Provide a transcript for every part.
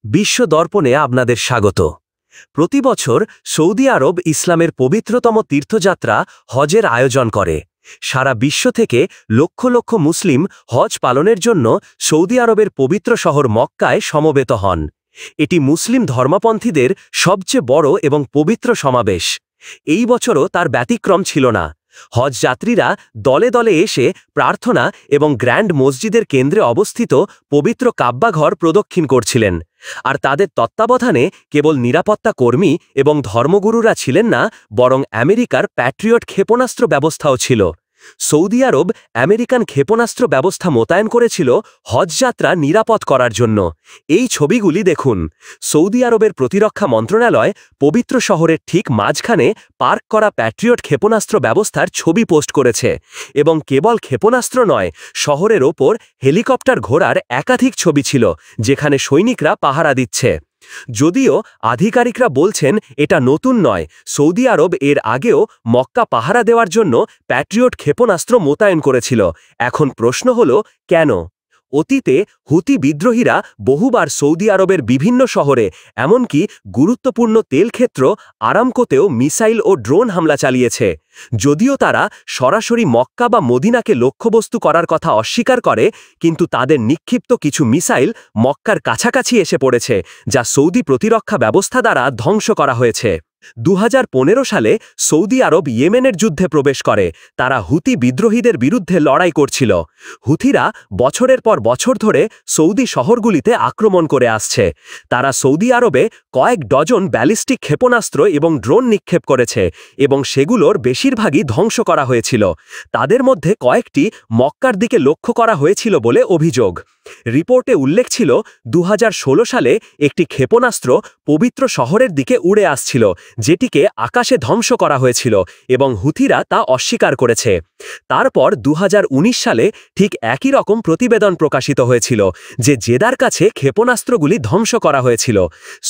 বিশ্ব দর্পণে আপনাদের স্বাগত। প্রতি বছর সৌদি আরব ইসলামের পবিত্রতম তীর্থযাত্রা হজের আয়োজন করে। সারা বিশ্ব থেকে লক্ষ লক্ষ মুসলিম হজ পালনের জন্য সৌদি আরবের পবিত্র শহর মক্কায় সমবেত হন। এটি মুসলিম ধর্মপন্থীদের সবচেয়ে বড় এবং পবিত্র সমাবেশ। এই বছরও তার ব্যতিক্রম ছিল না। হজ যাত্রীরা দলে দলে এসে প্রার্থনা এবং গ্র্যান্ড মসজিদের কেন্দ্রে অবস্থিত পবিত্র কাব্বাঘর প্রদক্ষিণ করছিলেন। আর তাদের তত্ত্বাবধানে কেবল নিরাপত্তা কর্মী এবং ধর্মগুরুরা ছিলেন না, বরং আমেরিকার প্যাট্রিয়ট ক্ষেপণাস্ত্র ব্যবস্থাও ছিল। সৌদি আরব আমেরিকান ক্ষেপণাস্ত্র ব্যবস্থা মোতায়েন করেছিল হজযাত্রা নিরাপদ করার জন্য। এই ছবিগুলি দেখুন। সৌদি আরবের প্রতিরক্ষা মন্ত্রণালয় পবিত্র শহরের ঠিক মাঝখানে পার্ক করা প্যাট্রিয়ট ক্ষেপণাস্ত্র ব্যবস্থার ছবি পোস্ট করেছে। এবং কেবল ক্ষেপণাস্ত্র নয়, শহরের ওপর হেলিকপ্টার ঘোড়ার একাধিক ছবি ছিল, যেখানে সৈনিকরা পাহারা দিচ্ছে। যদিও আধিকারিকরা বলছেন এটা নতুন নয়, সৌদি আরব এর আগেও মক্কা পাহারা দেওয়ার জন্য প্যাট্রিয়ট ক্ষেপণাস্ত্র মোতায়েন করেছিল। এখন প্রশ্ন হল, কেন? অতীতে হুতি বিদ্রোহীরা বহুবার সৌদি আরবের বিভিন্ন শহরে, এমনকি গুরুত্বপূর্ণ তেলক্ষেত্র আরামকোতেও মিসাইল ও ড্রোন হামলা চালিয়েছে। যদিও তারা সরাসরি মক্কা বা মদিনাকে লক্ষ্যবস্তু করার কথা অস্বীকার করে, কিন্তু তাদের নিক্ষিপ্ত কিছু মিসাইল মক্কার কাছাকাছি এসে পড়েছে, যা সৌদি প্রতিরক্ষা ব্যবস্থা দ্বারা ধ্বংস করা হয়েছে। 2015 সালে সৌদি আরব ইয়েমেনের যুদ্ধে প্রবেশ করে। তারা হুতি বিদ্রোহীদের বিরুদ্ধে লড়াই করছিল। হুথিরা বছরের পর বছর ধরে সৌদি শহরগুলিতে আক্রমণ করে আসছে। তারা সৌদি আরবে কয়েক ডজন ব্যালিস্টিক ক্ষেপণাস্ত্র এবং ড্রোন নিক্ষেপ করেছে, এবং সেগুলোর বেশিরভাগই ধ্বংস করা হয়েছিল। তাদের মধ্যে কয়েকটি মক্কার দিকে লক্ষ্য করা হয়েছিল বলে অভিযোগ। রিপোর্টে উল্লেখ ছিল 2016 সালে একটি ক্ষেপণাস্ত্র পবিত্র শহরের দিকে উড়ে আসছিল, যেটিকে আকাশে ধ্বংস করা হয়েছিল, এবং হুথিরা তা অস্বীকার করেছে। তারপর 2019 সালে ঠিক একই রকম প্রতিবেদন প্রকাশিত হয়েছিল, যে জেদার কাছে ক্ষেপণাস্ত্রগুলি ধ্বংস করা হয়েছিল।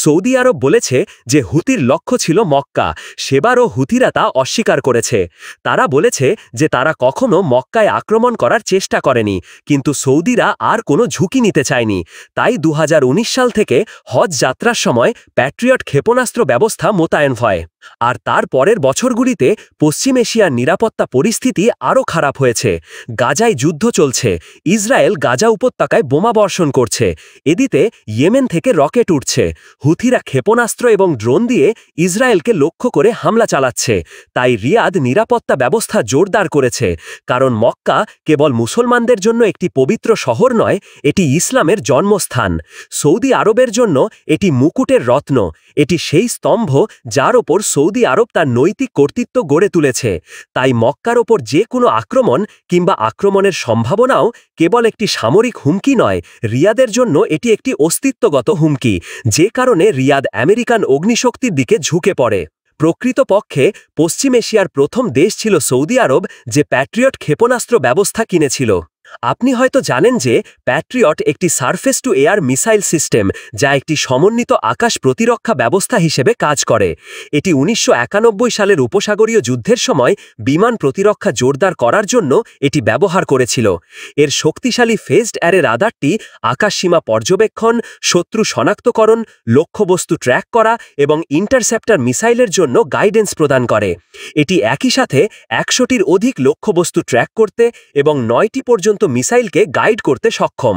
সৌদি আরব বলেছে যে হুতির লক্ষ্য ছিল মক্কা। সেবারও হুথিরা তা অস্বীকার করেছে। তারা বলেছে যে তারা কখনো মক্কায় আক্রমণ করার চেষ্টা করেনি, কিন্তু সৌদিরা আর কোনো ঝুঁকি নিতে চায়নি। তাই 2019 সাল থেকে হজ যাত্রার সময় প্যাট্রিয়ট ক্ষেপণাস্ত্র ব্যবস্থা মোতায়েন হয়। আর তার পরের বছরগুলিতে পশ্চিম এশিয়ার নিরাপত্তা পরিস্থিতি আরও খারাপ হয়েছে। গাজায় যুদ্ধ চলছে। ইসরায়েল গাজা উপত্যকায় বোমা বর্ষণ করছে। এদিকে ইয়েমেন থেকে রকেট উঠছে। হুথিরা ক্ষেপণাস্ত্র এবং ড্রোন দিয়ে ইসরায়েলকে লক্ষ্য করে হামলা চালাচ্ছে। তাই রিয়াদ নিরাপত্তা ব্যবস্থা জোরদার করেছে, কারণ মক্কা কেবল মুসলমানদের জন্য একটি পবিত্র শহর নয়, এটি ইসলামের জন্মস্থান। সৌদি আরবের জন্য এটি মুকুটের রত্ন। এটি সেই স্তম্ভ যার ওপর সৌদি আরব তার নৈতিক কর্তৃত্ব গড়ে তুলেছে। তাই মক্কার ওপর যে কোনো আক্রমণ কিংবা আক্রমণের সম্ভাবনাও কেবল একটি সামরিক হুমকি নয়, রিয়াদের জন্য এটি একটি অস্তিত্বগত হুমকি, যে কারণে রিয়াদ আমেরিকান অগ্নিশক্তির দিকে ঝুঁকে পড়ে। প্রকৃতপক্ষে পশ্চিম এশিয়ার প্রথম দেশ ছিল সৌদি আরব, যে প্যাট্রিয়ট ক্ষেপণাস্ত্র ব্যবস্থা কিনেছিল। আপনি হয়তো জানেন যে প্যাট্রিয়ট একটি surface two air missile system, যা একটি সমন্বিত আকাশ প্রতিরক্ষা ব্যবস্থা হিসেবে কাজ করে। এটি 1991 সালের উপসাগরীয় যুদ্ধের সময় বিমান প্রতিরক্ষা জোরদার করার জন্য এটি ব্যবহার করেছিল। এর শক্তিশালী ফেজড অ্যারে রাডারটি আকাশসীমা পর্যবেক্ষণ, শত্রু শনাক্তকরণ, লক্ষ্যবস্তু ট্র্যাক করা এবং ইন্টারসেপ্টর মিসাইলের জন্য গাইডেন্স প্রদান করে। এটি একই সাথে 100টির অধিক লক্ষ্যবস্তু ট্র্যাক করতে এবং 9টি পর্যন্ত মিসাইলকে গাইড করতে সক্ষম।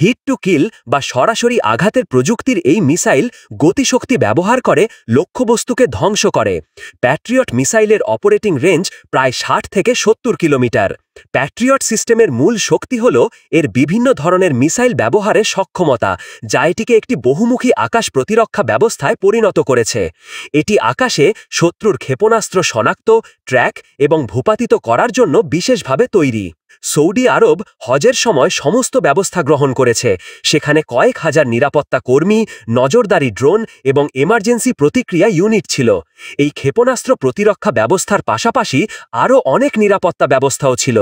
হিট টু কিল বা সরাসরি আঘাতের প্রযুক্তির এই মিসাইল গতিশক্তি ব্যবহার করে লক্ষ্যবস্তুকে ধ্বংস করে। প্যাট্রিয়ট মিসাইলের অপারেটিং রেঞ্জ প্রায় 60 থেকে 70 কিলোমিটার। প্যাট্রিয়ট সিস্টেমের মূল শক্তি হল এর বিভিন্ন ধরনের মিসাইল ব্যবহারের সক্ষমতা, যা এটিকে একটি বহুমুখী আকাশ প্রতিরক্ষা ব্যবস্থায় পরিণত করেছে। এটি আকাশে শত্রুর ক্ষেপণাস্ত্র শনাক্ত, ট্র্যাক এবং ভূপাতিত করার জন্য বিশেষভাবে তৈরি। সৌদি আরব হজের সময় সমস্ত ব্যবস্থা গ্রহণ করেছে। সেখানে কয়েক হাজার নিরাপত্তা কর্মী, নজরদারি ড্রোন এবং এমার্জেন্সি প্রতিক্রিয়া ইউনিট ছিল। এই ক্ষেপণাস্ত্র প্রতিরক্ষা ব্যবস্থার পাশাপাশি আরও অনেক নিরাপত্তা ব্যবস্থাও ছিল,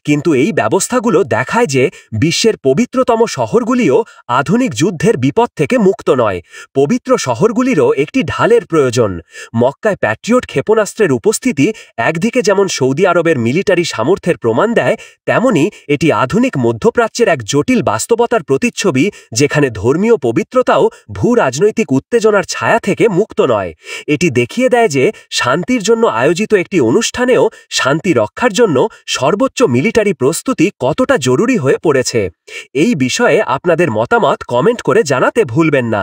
কিন্তু এই ব্যবস্থাগুলো দেখায় যে বিশ্বের পবিত্রতম শহরগুলিও আধুনিক যুদ্ধের বিপদ থেকে মুক্ত নয়। পবিত্র শহরগুলিরও একটি ঢালের প্রয়োজন। মক্কায় প্যাট্রিয়ট ক্ষেপণাস্ত্রের উপস্থিতি একদিকে যেমন সৌদি আরবের মিলিটারি সামর্থ্যের প্রমাণ দেয়, তেমনি এটি আধুনিক মধ্যপ্রাচ্যের এক জটিল বাস্তবতার প্রতিচ্ছবি, যেখানে ধর্মীয় পবিত্রতাও ভূ-রাজনৈতিক উত্তেজনার ছায়া থেকে মুক্ত নয়। এটি দেখিয়ে দেয় যে শান্তির জন্য আয়োজিত একটি অনুষ্ঠানেও শান্তি রক্ষার জন্য সর্বোচ্চ মিলিটারি প্রস্তুতি কতটা জরুরি হয়ে পড়েছে। এই বিষয়ে আপনাদের মতামত কমেন্ট করে জানাতে ভুলবেন না।